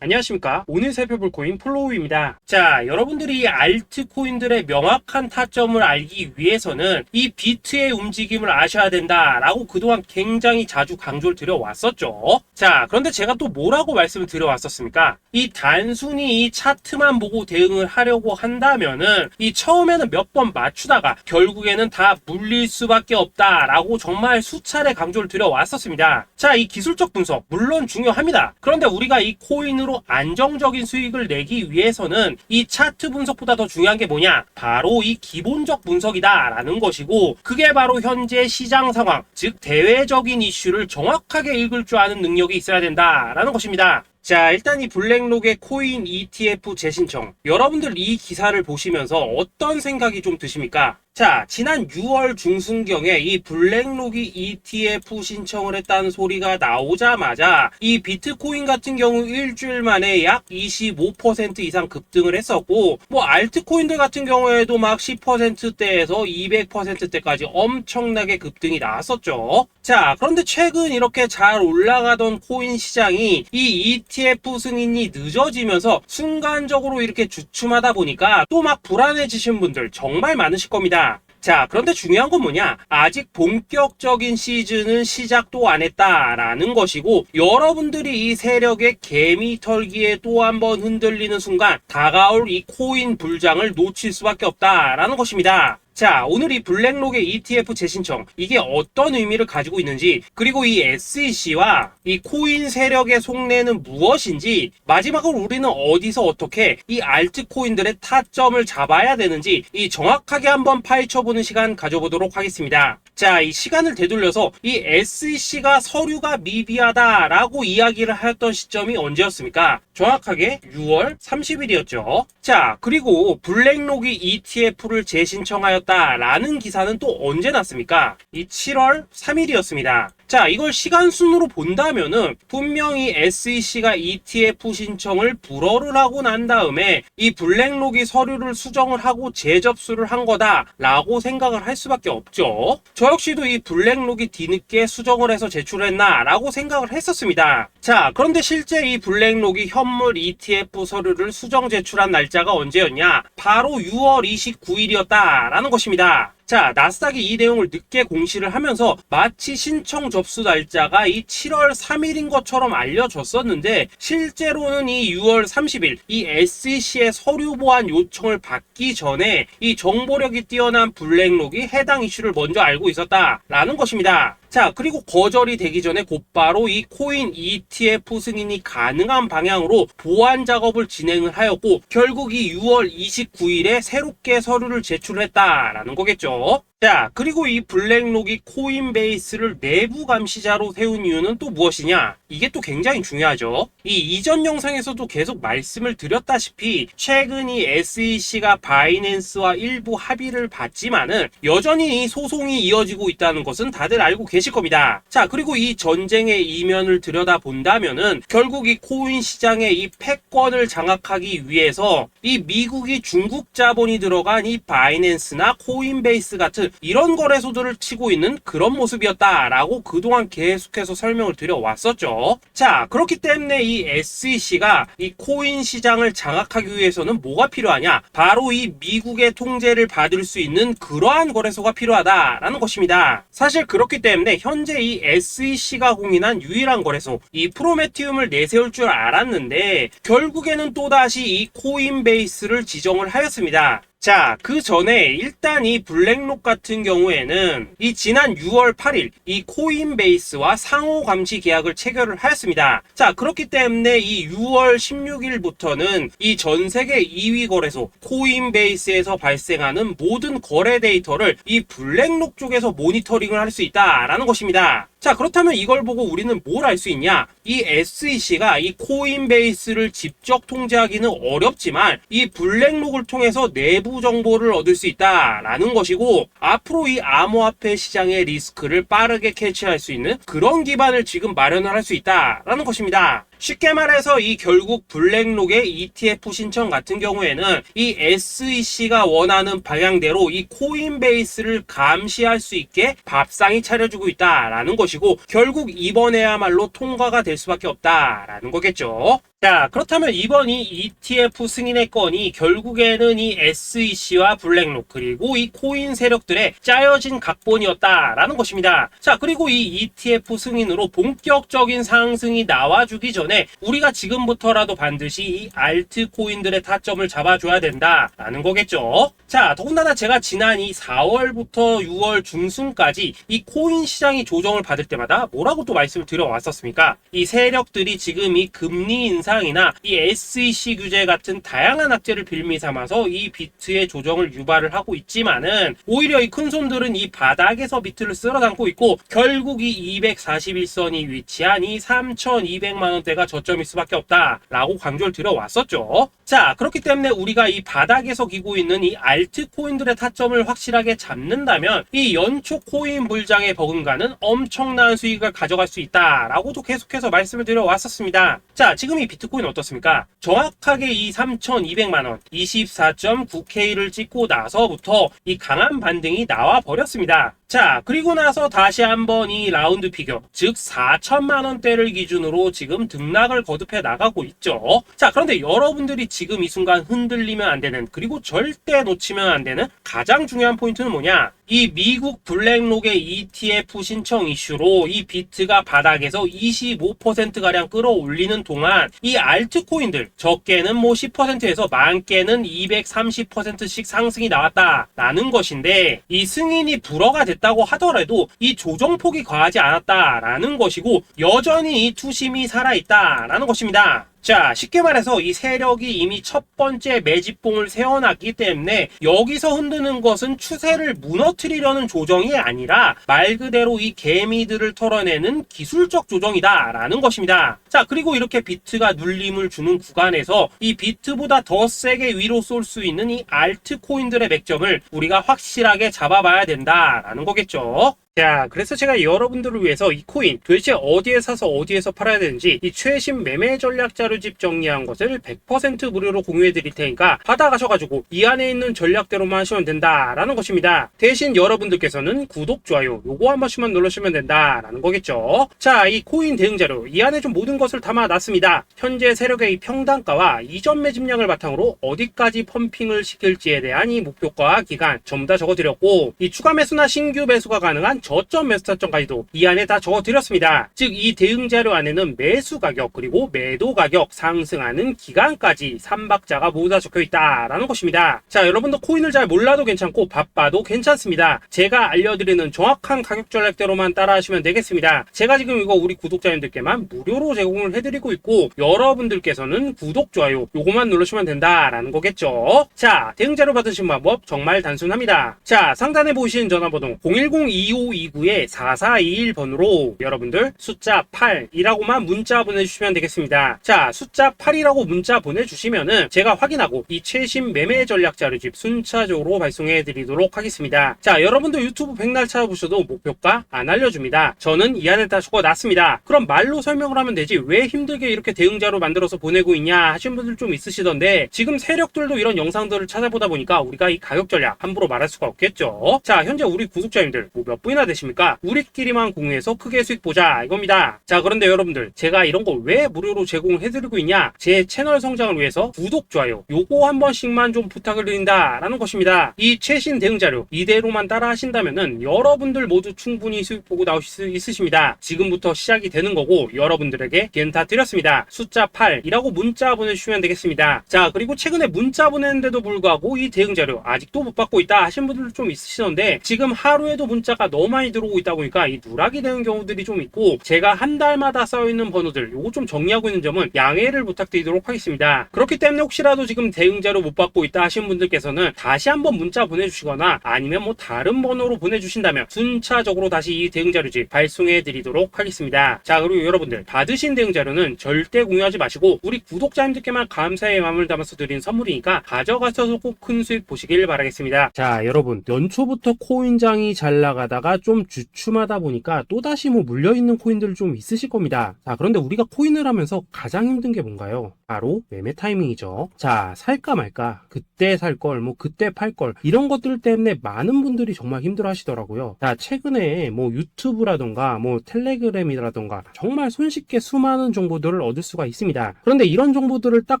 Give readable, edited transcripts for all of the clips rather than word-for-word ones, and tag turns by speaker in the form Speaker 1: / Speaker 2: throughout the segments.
Speaker 1: 안녕하십니까. 오늘 살펴볼 코인 플로우입니다. 자, 여러분들이 알트코인들의 명확한 타점을 알기 위해서는 이 비트의 움직임을 아셔야 된다라고 그동안 굉장히 자주 강조를 드려왔었죠. 자, 그런데 제가 또 뭐라고 말씀을 드려왔었습니까? 이 단순히 이 차트만 보고 대응을 하려고 한다면은 이 처음에는 몇 번 맞추다가 결국에는 다 물릴 수밖에 없다라고 정말 수차례 강조를 드려왔었습니다. 자, 이 기술적 분석 물론 중요합니다. 그런데 우리가 이 코인으로 안정적인 수익을 내기 위해서는 이 차트 분석보다 더 중요한 게 뭐냐? 바로 이 기본적 분석이다 라는 것이고, 그게 바로 현재 시장 상황, 즉 대외적인 이슈를 정확하게 읽을 줄 아는 능력이 있어야 된다라는 것입니다. 자, 일단 이 블랙록의 코인 ETF 재신청, 여러분들 이 기사를 보시면서 어떤 생각이 좀 드십니까? 자, 지난 6월 중순경에 이 블랙록이 ETF 신청을 했다는 소리가 나오자마자 이 비트코인 같은 경우 일주일 만에 약 25% 이상 급등을 했었고, 뭐 알트코인들 같은 경우에도 막 10%대에서 200%대까지 엄청나게 급등이 나왔었죠. 자, 그런데 최근 이렇게 잘 올라가던 코인 시장이 이 ETF 승인이 늦어지면서 순간적으로 이렇게 주춤하다 보니까 또 막 불안해지신 분들 정말 많으실 겁니다. 자, 그런데 중요한 건 뭐냐? 아직 본격적인 시즌은 시작도 안 했다라는 것이고, 여러분들이 이 세력의 개미 털기에 또 한 번 흔들리는 순간 다가올 이 코인 불장을 놓칠 수밖에 없다라는 것입니다. 자, 오늘 이 블랙록의 ETF 재신청, 이게 어떤 의미를 가지고 있는지, 그리고 이 SEC와 이 코인 세력의 속내는 무엇인지, 마지막으로 우리는 어디서 어떻게 이 알트코인들의 타점을 잡아야 되는지 이 정확하게 한번 파헤쳐보는 시간 가져보도록 하겠습니다. 자, 이 시간을 되돌려서 이 SEC가 서류가 미비하다라고 이야기를 하였던 시점이 언제였습니까? 정확하게 6월 30일이었죠. 자, 그리고 블랙록이 ETF를 재신청하였다라는 기사는 또 언제 났습니까? 이 7월 3일이었습니다. 자, 이걸 시간순으로 본다면은 분명히 SEC가 ETF 신청을 불허를 하고 난 다음에 이 블랙록이 서류를 수정을 하고 재접수를 한 거다라고 생각을 할 수밖에 없죠. 저 역시도 이 블랙록이 뒤늦게 수정을 해서 제출했나라고 생각을 했었습니다. 자, 그런데 실제 이 블랙록이 현물 ETF 서류를 수정 제출한 날짜가 언제였냐? 바로 6월 29일이었다라는 것입니다. 자, 나스닥이 이 내용을 늦게 공시를 하면서 마치 신청 접수 날짜가 이 7월 3일인 것처럼 알려졌었는데, 실제로는 이 6월 30일 이 SEC의 서류 보완 요청을 받기 전에 이 정보력이 뛰어난 블랙록이 해당 이슈를 먼저 알고 있었다라는 것입니다. 자, 그리고 거절이 되기 전에 곧바로 이 코인 ETF 승인이 가능한 방향으로 보완 작업을 진행을 하였고, 결국 이 6월 29일에 새롭게 서류를 제출했다라는 거겠죠. 자, 그리고 이 블랙록이 코인베이스를 내부 감시자로 세운 이유는 또 무엇이냐? 이게 또 굉장히 중요하죠. 이 이전 영상에서도 계속 말씀을 드렸다시피 최근 이 SEC가 바이낸스와 일부 합의를 봤지만은 여전히 이 소송이 이어지고 있다는 것은 다들 알고 계실 겁니다. 자, 그리고 이 전쟁의 이면을 들여다본다면은 결국 이 코인 시장의 이 패권을 장악하기 위해서 이 미국이 중국 자본이 들어간 이 바이낸스나 코인베이스 같은 이런 거래소들을 치고 있는 그런 모습이었다라고 그동안 계속해서 설명을 드려왔었죠. 자, 그렇기 때문에 이 SEC가 이 코인 시장을 장악하기 위해서는 뭐가 필요하냐? 바로 이 미국의 통제를 받을 수 있는 그러한 거래소가 필요하다라는 것입니다. 사실 그렇기 때문에 현재 이 SEC가 공인한 유일한 거래소, 이 프로메티움을 내세울 줄 알았는데 결국에는 또다시 이 코인베이스를 지정을 하였습니다. 자, 그 전에 일단 이 블랙록 같은 경우에는 이 지난 6월 8일 이 코인베이스와 상호 감시 계약을 체결을 하였습니다. 자, 그렇기 때문에 이 6월 16일부터는 이 전 세계 2위 거래소 코인베이스에서 발생하는 모든 거래 데이터를 이 블랙록 쪽에서 모니터링을 할 수 있다라는 것입니다. 자, 그렇다면 이걸 보고 우리는 뭘 알 수 있냐? 이 SEC가 이 코인베이스를 직접 통제하기는 어렵지만 이 블랙록을 통해서 내부 정보를 얻을 수 있다라는 것이고, 앞으로 이 암호화폐 시장의 리스크를 빠르게 캐치할 수 있는 그런 기반을 지금 마련을 할 수 있다라는 것입니다. 쉽게 말해서 이 결국 블랙록의 ETF 신청 같은 경우에는 이 SEC가 원하는 방향대로 이 코인베이스를 감시할 수 있게 밥상이 차려주고 있다라는 것이고, 결국 이번에야말로 통과가 될 수밖에 없다라는 거겠죠. 자, 그렇다면 이번 이 ETF 승인의 건이 결국에는 이 SEC와 블랙록 그리고 이 코인 세력들의 짜여진 각본이었다라는 것입니다. 자, 그리고 이 ETF 승인으로 본격적인 상승이 나와주기 전에 우리가 지금부터라도 반드시 이 알트코인들의 타점을 잡아줘야 된다라는 거겠죠. 자, 더군다나 제가 지난 이 4월부터 6월 중순까지 이 코인 시장이 조정을 받을 때마다 뭐라고 또 말씀을 드려왔었습니까? 이 세력들이 지금 이 금리 인상이나 이 SEC 규제 같은 다양한 악재를 빌미 삼아서 이 비트의 조정을 유발을 하고 있지만은 오히려 이 큰손들은 이 바닥에서 비트를 쓸어 담고 있고 결국 이 241선이 위치한 이 3,200만 원대가 저점일 수밖에 없다라고 강조를 드려왔었죠. 자, 그렇기 때문에 우리가 이 바닥에서 기고 있는 이 알트코인들의 타점을 확실하게 잡는다면 이 연초 코인 물장에 버금가는 엄청난 수익을 가져갈 수 있다라고도 계속해서 말씀을 드려왔었습니다. 자, 지금 이 비트코인 어떻습니까? 정확하게 이 3,200만원 24.9K를 찍고 나서부터 이 강한 반등이 나와 버렸습니다. 자, 그리고 나서 다시 한번 이 라운드 피겨, 즉 4천만원대를 기준으로 지금 등락을 거듭해 나가고 있죠. 자, 그런데 여러분들이 지금 이 순간 흔들리면 안 되는, 그리고 절대 놓치면 안 되는 가장 중요한 포인트는 뭐냐? 이 미국 블랙록의 ETF 신청 이슈로 이 비트가 바닥에서 25%가량 끌어올리는 동안 이 알트코인들 적게는 뭐 10%에서 많게는 230%씩 상승이 나왔다라는 것인데, 이 승인이 불허가 됐다고 하더라도 이 조정폭이 과하지 않았다라는 것이고 여전히 이 투심이 살아있다라는 것입니다. 자, 쉽게 말해서 이 세력이 이미 첫 번째 매집봉을 세워놨기 때문에 여기서 흔드는 것은 추세를 무너뜨리려는 조정이 아니라 말 그대로 이 개미들을 털어내는 기술적 조정이다라는 것입니다. 자, 그리고 이렇게 비트가 눌림을 주는 구간에서 이 비트보다 더 세게 위로 쏠 수 있는 이 알트코인들의 맥점을 우리가 확실하게 잡아봐야 된다라는 거겠죠. 자, 그래서 제가 여러분들을 위해서 이 코인 도대체 어디에 사서 어디에서 팔아야 되는지 이 최신 매매 전략 자료집 정리한 것을 100% 무료로 공유해 드릴 테니까 받아가셔가지고 이 안에 있는 전략대로만 하시면 된다라는 것입니다. 대신 여러분들께서는 구독, 좋아요 요거 한 번씩만 눌러주시면 된다라는 거겠죠. 자, 이 코인 대응 자료 이 안에 좀 모든 것을 담아놨습니다. 현재 세력의 이 평단가와 이전 매집량을 바탕으로 어디까지 펌핑을 시킬지에 대한 이 목표가 기간 전부 다 적어드렸고, 이 추가 매수나 신규 매수가 가능한 저점 매수 타점까지도 이 안에 다 적어드렸습니다. 즉 이 대응 자료 안에는 매수 가격 그리고 매도 가격, 상승하는 기간까지 3박자가 모두 다 적혀있다라는 것입니다. 자, 여러분도 코인을 잘 몰라도 괜찮고 바빠도 괜찮습니다. 제가 알려드리는 정확한 가격 전략대로만 따라하시면 되겠습니다. 제가 지금 이거 우리 구독자님들께만 무료로 제공을 해드리고 있고 여러분들께서는 구독, 좋아요 요거만 누르시면 된다라는 거겠죠. 자, 대응 자료 받으신 방법 정말 단순합니다. 자, 상단에 보이시는 전화번호 010-2529-4421번으로 여러분들 숫자 8이라고만 문자 보내주시면 되겠습니다. 자, 숫자 8이라고 문자 보내주시면은 제가 확인하고 이 최신 매매 전략 자료집 순차적으로 발송해 드리도록 하겠습니다. 자, 여러분들 유튜브 백날 찾아보셔도 목표가 안 알려줍니다. 저는 이 안에 다 적어놨습니다. 그럼 말로 설명을 하면 되지 왜 힘들게 이렇게 대응 자료 만들어서 보내고 있냐 하시는 분들 좀 있으시던데, 지금 세력들도 이런 영상들을 찾아보다 보니까 우리가 이 가격 전략 함부로 말할 수가 없겠죠. 자, 현재 우리 구독자님들 뭐 몇 분이나 되십니까? 우리끼리만 공유해서 크게 수익 보자 이겁니다. 자, 그런데 여러분들 제가 이런 거 왜 무료로 제공을 해드리고 있냐? 제 채널 성장을 위해서 구독, 좋아요 요거 한 번씩만 좀 부탁을 드린다라는 것입니다. 이 최신 대응 자료 이대로만 따라 하신다면은 여러분들 모두 충분히 수익 보고 나오실 수 있으십니다. 지금부터 시작이 되는 거고 여러분들에게 기회는 다 드렸습니다. 숫자 8이라고 문자 보내주시면 되겠습니다. 자, 그리고 최근에 문자 보냈는데도 불구하고 이 대응 자료 아직도 못 받고 있다 하신 분들 좀 있으시던데, 지금 하루에도 문자가 너무 많이 들어오고 있다 보니까 이 누락이 되는 경우들이 좀 있고 제가 한 달마다 쌓여있는 번호들 요거 좀 정리하고 있는 점은 양해를 부탁드리도록 하겠습니다. 그렇기 때문에 혹시라도 지금 대응 자료 못 받고 있다 하신 분들께서는 다시 한번 문자 보내주시거나 아니면 뭐 다른 번호로 보내주신다면 순차적으로 다시 이 대응 자료집 발송해 드리도록 하겠습니다. 자, 그리고 여러분들 받으신 대응 자료는 절대 공유하지 마시고 우리 구독자님들께만 감사의 마음을 담아서 드린 선물이니까 가져가셔서 꼭 큰 수익 보시길 바라겠습니다. 자, 여러분 연초부터 코인장이 잘 나가다가 좀 주춤하다 보니까 또다시 뭐 물려있는 코인들 좀 있으실 겁니다. 자, 그런데 우리가 코인을 하면서 가장 힘든 게 뭔가요? 바로 매매 타이밍이죠. 자, 살까 말까, 그때 살 걸, 뭐 그때 팔 걸, 이런 것들 때문에 많은 분들이 정말 힘들어 하시더라고요. 자, 최근에 뭐 유튜브라던가 뭐 텔레그램이라던가 정말 손쉽게 수많은 정보들을 얻을 수가 있습니다. 그런데 이런 정보들을 딱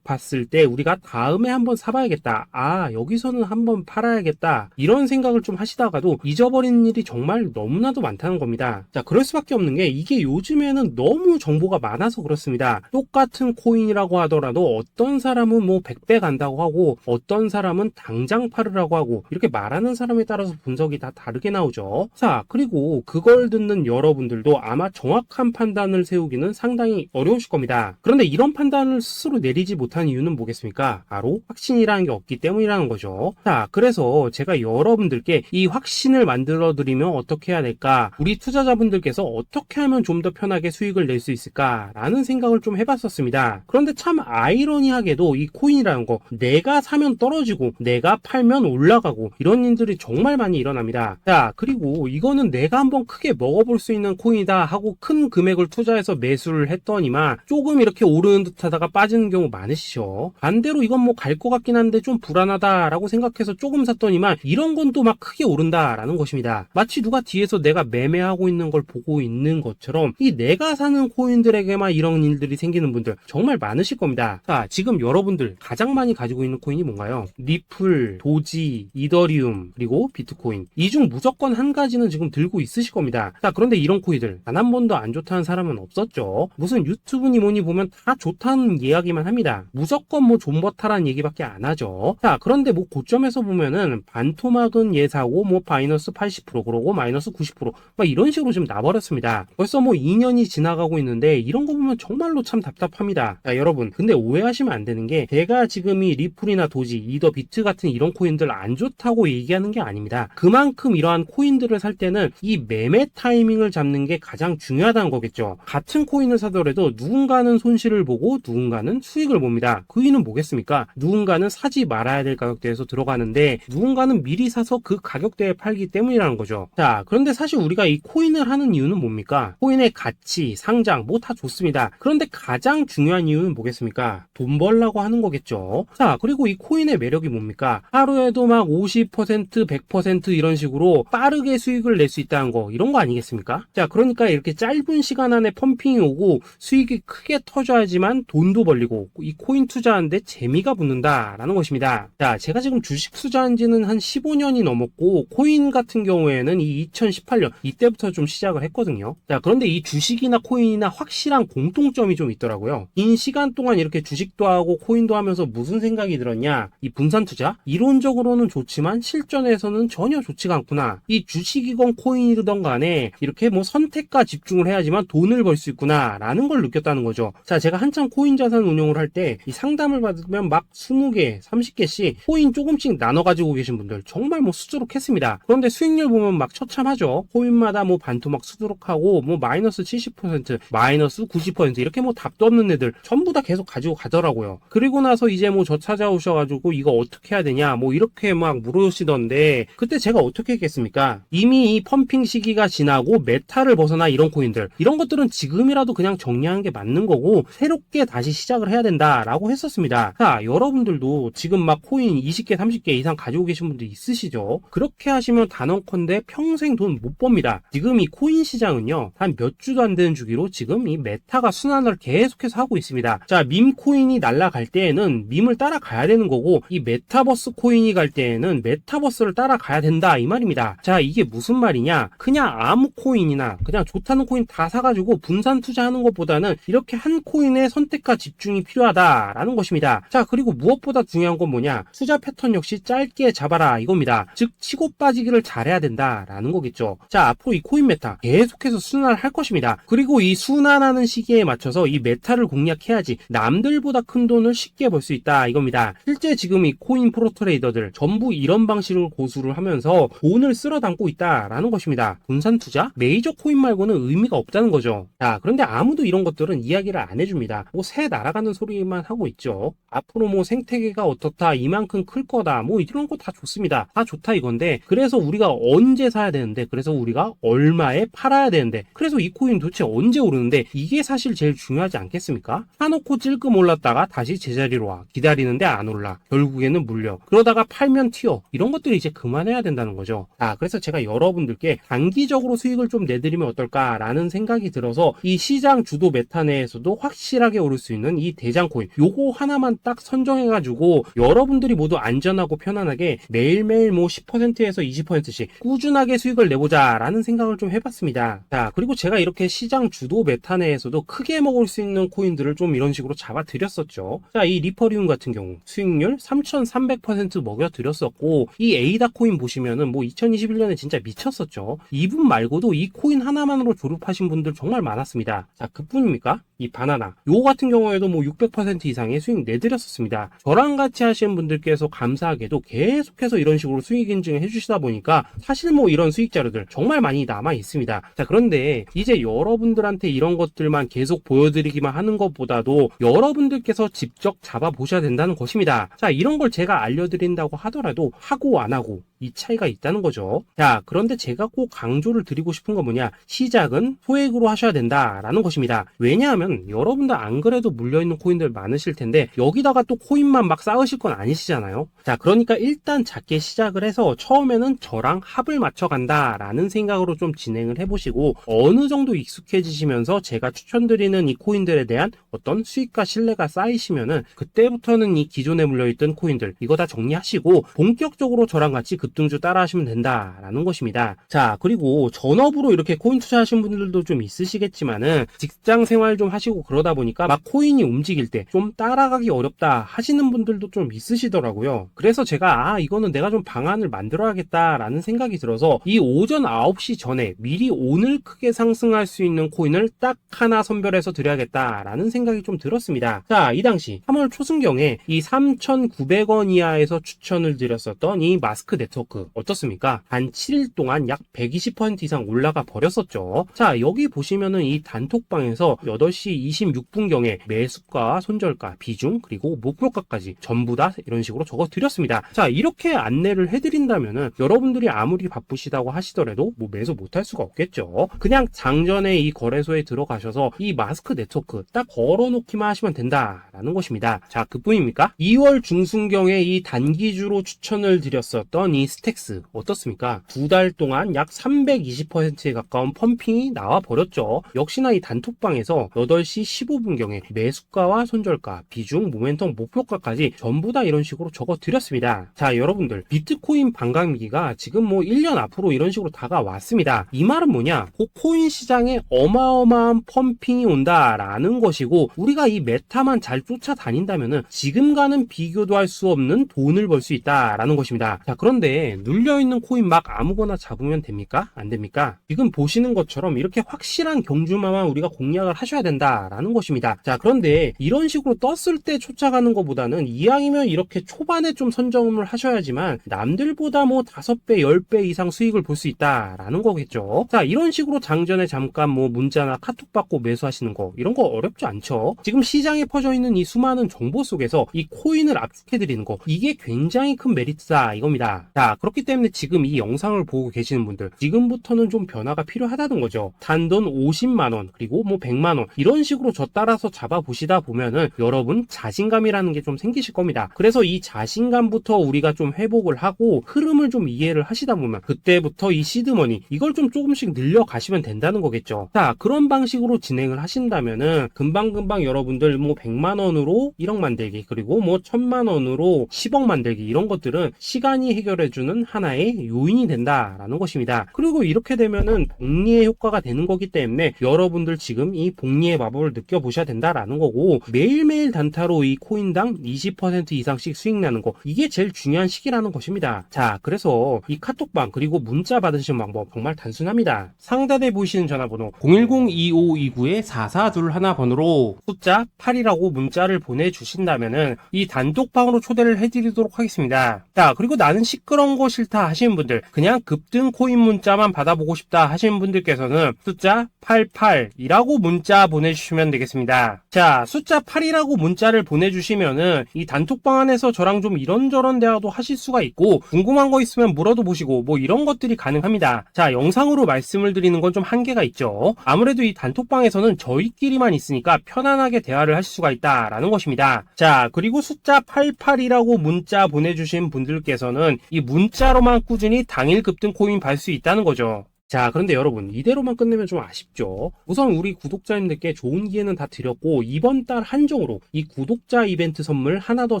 Speaker 1: 봤을 때 우리가 다음에 한번 사봐야겠다, 아 여기서는 한번 팔아야겠다, 이런 생각을 좀 하시다가도 잊어버리는 일이 정말 너무나도 많다는 겁니다. 자, 그럴 수밖에 없는 게 이게 요즘에는 너무 정보가 많아서 그렇습니다. 똑같은 코인이라고 하더라도 어떤 사람은 뭐 100배 간다고 하고 어떤 사람은 당장 팔으라고 하고, 이렇게 말하는 사람에 따라서 분석이 다 다르게 나오죠. 자, 그리고 그걸 듣는 여러분들도 아마 정확한 판단을 세우기는 상당히 어려우실 겁니다. 그런데 이런 판단을 스스로 내리지 못한 이유는 뭐겠습니까? 바로 확신이라는 게 없기 때문이라는 거죠. 자, 그래서 제가 여러분들께 이 확신을 만들어 드리면 어떻게 해야 될까, 우리 투자자분들께서 어떻게 하면 좀 더 편하게 수익을 낼 수 있을까 라는 생각을 좀 해봤었습니다. 그런데 참 아이러니하게도 이 코인이라는 거, 내가 사면 떨어지고 내가 팔면 올라가고 이런 일들이 정말 많이 일어납니다. 자, 그리고 이거는 내가 한번 크게 먹어볼 수 있는 코인이다 하고 큰 금액을 투자해서 매수를 했더니만 조금 이렇게 오르는 듯 하다가 빠지는 경우 많으시죠. 반대로 이건 뭐 갈 것 같긴 한데 좀 불안하다라고 생각해서 조금 샀더니만 이런 건 또 막 크게 오른다라는 것입니다. 마치 누가 뒤에서 내가 매매하고 있는 걸 보고 있는 것처럼 이 내가 사는 코인들에게만 이런 일들이 생기는 분들 정말 많으실 겁니다. 자, 지금 여러분들 가장 많이 가지고 있는 코인이 뭔가요? 리플, 도지, 이더리움, 그리고 비트코인. 이 중 무조건 한 가지는 지금 들고 있으실 겁니다. 자, 그런데 이런 코인들 단 한 번도 안 좋다는 사람은 없었죠. 무슨 유튜브니 뭐니 보면 다 좋다는 이야기만 합니다. 무조건 뭐 존버타라는 얘기밖에 안 하죠. 자, 그런데 뭐 고점에서 보면은 반토막은 예사고 뭐 마이너스 80% 그러고 마이너스 90% 막 이런 식으로 지금 나버렸습니다. 벌써 뭐 2년이 지나가고 있는데 이런 거 보면 정말로 참 답답합니다. 자, 여러분, 근데 오해하시면 안 되는 게 제가 지금 이 리플이나 도지, 이더, 비트 같은 이런 코인들 안 좋다고 얘기하는 게 아닙니다. 그만큼 이러한 코인들을 살 때는 이 매매 타이밍을 잡는 게 가장 중요하다는 거겠죠. 같은 코인을 사더라도 누군가는 손실을 보고 누군가는 수익을 봅니다. 그 이유는 뭐겠습니까? 누군가는 사지 말아야 될 가격대에서 들어가는데 누군가는 미리 사서 그 가격대에 팔기 때문이라는 거죠. 자, 그런데 사실 우리가 이 코인을 하는 이유는 뭡니까? 코인의 가치, 상장 뭐 다 좋습니다. 그런데 가장 중요한 이유는 뭐겠습니까? 돈 벌라고 하는 거겠죠. 자, 그리고 이 코인의 매력이 뭡니까? 하루에도 막 50%, 100% 이런 식으로 빠르게 수익을 낼 수 있다는 거, 이런 거 아니겠습니까? 자, 그러니까 이렇게 짧은 시간 안에 펌핑이 오고 수익이 크게 터져야지만 돈도 벌리고 이 코인 투자하는데 재미가 붙는다라는 것입니다. 자, 제가 지금 주식 투자한 지는 한 15년이 넘었고 코인 같은 경우에는 이 2018년 이때부터 좀 시작을 했거든요. 자, 그런데 이 주식이나 코인이나 확실한 공통점이 좀 있더라고요. 긴 시간 동안 이렇게 주식도 하고 코인도 하면서 무슨 생각이 들었냐? 이 분산 투자? 이론적으로는 좋지만 실전에서는 전혀 좋지가 않구나. 이 주식이건 코인이든 간에 이렇게 뭐 선택과 집중을 해야지만 돈을 벌 수 있구나 라는 걸 느꼈다는 거죠. 자, 제가 한참 코인 자산 운용을 할 때 이 상담을 받으면 막 20개, 30개씩 코인 조금씩 나눠 가지고 계신 분들 정말 뭐 수두룩했습니다. 그런데 수익률 보면 막 처참하죠. 코인마다 뭐 반토막 수두룩하고 뭐 마이너스 70%, 마이너스 90% 이렇게 뭐 답도 없는 애들 전부 다 계속 가지고 가더라고요. 그리고 나서 이제 뭐 저 찾아오셔가지고 이거 어떻게 해야 되냐 뭐 이렇게 막 물으시던데 그때 제가 어떻게 했겠습니까? 이미 이 펌핑 시기가 지나고 메타를 벗어나 이런 코인들, 이런 것들은 지금이라도 그냥 정리하는 게 맞는 거고 새롭게 다시 시작을 해야 된다라고 했었습니다. 자, 여러분들도 지금 막 코인 20개, 30개 이상 가지고 계신 분들 있으시죠? 그렇게 하시면 단언컨대 평생 돈 못 법니다. 지금 이 코인 시장은요, 한 몇 주도 안 되는 주기로 지금 이 메타가 순환을 계속해서 하고 있습니다. 자, 밈 코인이 날아갈 때에는 밈을 따라가야 되는 거고 이 메타버스 코인이 갈 때에는 메타버스를 따라가야 된다 이 말입니다. 자, 이게 무슨 말이냐? 그냥 아무 코인이나 그냥 좋다는 코인 다 사가지고 분산 투자하는 것보다는 이렇게 한 코인에 선택과 집중이 필요하다라는 것입니다. 자, 그리고 무엇보다 중요한 건 뭐냐? 투자 패턴 역시 짧게 잡아라 이겁니다. 즉 치고 빠지기를 잘해야 된다라는 거겠죠. 자, 앞으로 이 코인 메타 계속해서 순환을 할 것입니다. 그리고 이 순환하는 시기에 맞춰서 이 메타를 공략해야지 남들보다 큰 돈을 쉽게 벌 수 있다 이겁니다. 실제 지금 이 코인 프로 트레이더들 전부 이런 방식을 고수를 하면서 돈을 쓸어 담고 있다라는 것입니다. 분산 투자? 메이저 코인 말고는 의미가 없다는 거죠. 자, 그런데 아무도 이런 것들은 이야기를 안 해줍니다. 뭐 새 날아가는 소리만 하고 있죠. 앞으로 뭐 생태계가 어떻다, 이만큼 클 거다, 뭐 이런 거 다 좋습니다. 다 좋다 이건데 그래서 우리가 언제 사야 되는데, 그래서 우리가 얼마에 팔아야 되는데, 그래서 이 코인 도대체 언제 오르는데, 이게 사실 제일 중요하지 않겠습니까? 사놓고
Speaker 2: 찔끔 올랐다가 다시 제자리로 와. 기다리는데 안 올라. 결국에는 물려. 그러다가 팔면 튀어. 이런 것들을 이제 그만해야 된다는 거죠. 그래서 제가 여러분들께 단기적으로 수익을 좀 내드리면 어떨까라는 생각이 들어서 이 시장 주도 메타 내에서도 확실하게 오를 수 있는 이 대장코인 요거 하나만 딱 선정해가지고 여러분들이 모두 안전하고 편안하게 매일매일 뭐 10%에서 20%씩 꾸준하게 수익을 내보자 라는 생각을 좀 해봤습니다. 자, 그리고 제가 이렇게 시장 주도 메타 내에서도 크게 먹을 수 있는 코인들을 좀 이런 식으로 잡아드렸었죠. 자, 이 리퍼리움 같은 경우 수익률 3300% 먹여드렸었고, 이 에이다 코인 보시면은 뭐 2021년에 진짜 미쳤었죠. 이분 말고도 이 코인 하나만으로 졸업하신 분들 정말 많았습니다. 자, 그뿐입니까? 이 바나나 요거 같은 경우에도 뭐 600% 이상의 수익 내드렸었습니다. 저랑 같이 하시는 분들께서 감사하게도 계속해서 이런 식으로 수익 인증을 해주시다 보니까 사실 뭐 이런 수익 자료들 정말 많이 남아 있습니다. 자, 그런데 이제 여러분들한테 이런 것들만 계속 보여드리기만 하는 것보다도 여러분들께서 직접 잡아보셔야 된다는 것입니다. 자, 이런 걸 제가 알려드린다고 하더라도 하고 안 하고 이 차이가 있다는 거죠. 자, 그런데 제가 꼭 강조를 드리고 싶은 건 뭐냐, 시작은 소액으로 하셔야 된다라는 것입니다. 왜냐하면 여러분들 안 그래도 물려있는 코인들 많으실 텐데 여기다가 또 코인만 막 쌓으실 건 아니시잖아요. 자, 그러니까 일단 작게 시작을 해서 처음에는 저랑 합을 맞춰 간다라는 생각으로 좀 진행을 해보시고 어느 정도 익숙해지시면서 제가 추천드리는 이 코인들에 대한 어떤 수익과 신뢰가 쌓이시면은 그때부터는 이 기존에 물려있던 코인들 이거 다 정리하시고 본격적으로 저랑 같이 급등주 따라 하시면 된다라는 것입니다. 자, 그리고 전업으로 이렇게 코인 투자하시는 분들도 좀 있으시겠지만은 직장 생활 좀 하시고 그러다 보니까 막 코인이 움직일 때 좀 따라가기 어렵다 하시는 분들도 좀 있으시더라고요. 그래서 제가 이거는 내가 좀 방안을 만들어야겠다라는 생각이 들어서 이 오전 9시 전에 미리 오늘 크게 상승할 수 있는 코인을 딱 하나 선별해서 드려야겠다라는 생각이 좀 들었습니다. 자, 이 당시 3월 초순경에 이 3,900원 이하에서 추천을 드렸었던 이 마스크 네트워크 어떻습니까? 단 7일 동안 약 120% 이상 올라가 버렸었죠. 자, 여기 보시면은 이 단톡방에서 8시 26분경에 매수가, 손절가, 비중, 그리고 목표가까지 전부 다 이런 식으로 적어 드렸습니다. 자, 이렇게 안내를 해드린다면은 여러분들이 아무리 바쁘시다고 하시더라도 뭐 매수 못할 수가 없겠죠. 그냥 장전에 이 거래소에 들어가셔서 이 마스크 네트워크 딱 걸어놓기만 하시면 된다라는 것입니다. 자, 그뿐입니까? 2월 중순경에 이 단기주로 추천을 드렸었던 이 스택스 어떻습니까? 2달 동안 약 320%에 가까운 펌핑이 나와 버렸죠. 역시나 이 단톡방에서 8시 15분경에 매수가와 손절가, 비중, 모멘텀, 목표가까지 전부 다 이런 식으로 적어 드렸습니다. 자, 여러분들 비트코인 반감기가 지금 뭐 1년 앞으로 이런 식으로 다가왔습니다. 이 말은 뭐냐? 코인 시장에 어마어마한 펌핑이 온다라는 것이고 우리가 이 메타만 잘 쫓아다닌다면은 지금과는 비교도 할 수 없는 돈을 벌 수 있다라는 것입니다. 자, 그런데 눌려있는 코인 막 아무거나 잡으면 됩니까? 안 됩니까? 지금 보시는 것처럼 이렇게 확실한 경주마만 우리가 공략을 하셔야 된다라는 것입니다. 자, 그런데 이런 식으로 떴을 때 쫓아가는 것보다는 이왕이면 이렇게 초반에 좀 선점을 하셔야지만 남들보다 뭐 5배, 10배 이상 수익을 볼 수 있다라는 거겠죠. 자, 이런 식으로 장전에 잠깐 뭐 문자나 카톡 받고 매수하시는 거 이런 거 어렵지 않죠. 지금 시장에 퍼져 있는 이 수많은 정보 속에서 이 코인을 압축해드리는 거 이게 굉장히 큰 메리트다 이겁니다. 자, 그렇기 때문에 지금 이 영상을 보고 계시는 분들 지금부터는 좀 변화가 필요하다는 거죠. 단돈 50만원 그리고 뭐 100만원 이런 식으로 저 따라서 잡아보시다 보면은 여러분 자신감이라는 게 좀 생기실 겁니다. 그래서 이 자신감부터 우리가 좀 회복을 하고 흐름을 좀 이해를 하시다 보면 그때부터 이 시드머니 이걸 좀 조금씩 늘려가시면 된다는 거겠죠. 자, 그런 방식으로 진행을 하신다면은 금방금방 여러분들 뭐 100만원으로 1억 만들기 그리고 뭐 1000만원으로 10억 만들기 이런 것들은 시간이 해결해주는 하나의 요인이 된다라는 것입니다. 그리고 이렇게 되면은 복리의 효과가 되는 거기 때문에 여러분들 지금 이 복리의 마법을 느껴보셔야 된다라는 거고 매일매일 단타로 이 코인당 20% 이상씩 수익 나는 거 이게 제일 중요한 시기라는 것입니다. 자, 그래서 이 카톡방 그리고 문자 받으시는 방법 정말 단순합니다. 상단에 보이시는 전화번호 010-2529-4421 번호로 숫자 8이라고 문자를 보내주신다면은 이 단톡방으로 초대를 해드리도록 하겠습니다. 자, 그리고 나는 시끄러운 거 싫다 하시는 분들 그냥 급등 코인 문자만 받아보고 싶다 하시는 분들께서는 숫자 88이라고 문자 보내 보내주시면 되겠습니다. 자, 숫자 8이라고 문자를 보내주시면은 이 단톡방 안에서 저랑 좀 이런저런 대화도 하실 수가 있고, 궁금한 거 있으면 물어도 보시고 뭐 이런 것들이 가능합니다. 자, 영상으로 말씀을 드리는 건 좀 한계가 있죠. 아무래도 이 단톡방에서는 저희끼리만 있으니까 편안하게 대화를 할 수가 있다라는 것입니다. 자, 그리고 숫자 88이라고 문자 보내주신 분들께서는 이 문자로만 꾸준히 당일 급등 코인 받을 수 있다는 거죠. 자, 그런데 여러분, 이대로만 끝내면 좀 아쉽죠. 우선 우리 구독자님들께 좋은 기회는 다 드렸고, 이번 달 한정으로 이 구독자 이벤트 선물 하나 더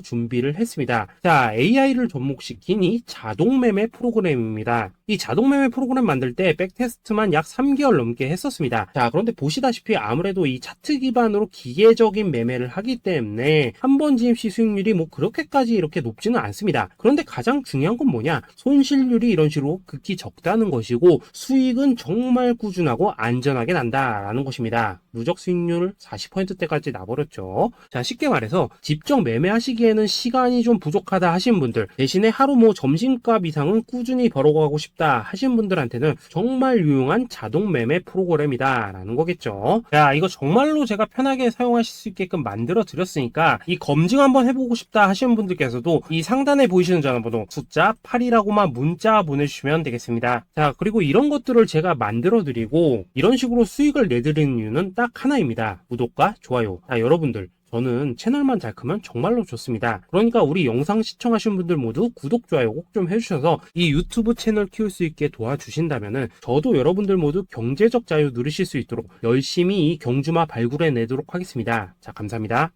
Speaker 2: 준비를 했습니다. 자, AI를 접목시킨 이 자동매매 프로그램입니다. 이 자동매매 프로그램 만들 때 백테스트만 약 3개월 넘게 했었습니다. 자, 그런데 보시다시피 아무래도 이 차트 기반으로 기계적인 매매를 하기 때문에 한 번 진입 시 수익률이 뭐 그렇게까지 이렇게 높지는 않습니다. 그런데 가장 중요한 건 뭐냐? 손실률이 이런 식으로 극히 적다는 것이고, 수익은 정말 꾸준하고 안전하게 난다라는 것입니다. 누적 수익률 40%대까지 나버렸죠. 자, 쉽게 말해서 직접 매매하시기에는 시간이 좀 부족하다 하신 분들, 대신에 하루 뭐 점심값 이상은 꾸준히 벌어가고 싶다 하신 분들한테는 정말 유용한 자동 매매 프로그램이다 라는 거겠죠. 자, 이거 정말로 제가 편하게 사용하실 수 있게끔 만들어 드렸으니까 이 검증 한번 해보고 싶다 하시는 분들께서도 이 상단에 보이시는 전화번호 숫자 8이라고만 문자 보내주시면 되겠습니다. 자, 그리고 이런 것들을 제가 만들어 드리고 이런 식으로 수익을 내드리는 이유는 딱 하나입니다. 구독과 좋아요. 자, 여러분들, 저는 채널만 잘 크면 정말로 좋습니다. 그러니까 우리 영상 시청하신 분들 모두 구독, 좋아요 꼭 좀 해주셔서 이 유튜브 채널 키울 수 있게 도와주신다면은 저도 여러분들 모두 경제적 자유 누리실 수 있도록 열심히 이 경주마 발굴해 내도록 하겠습니다. 자, 감사합니다.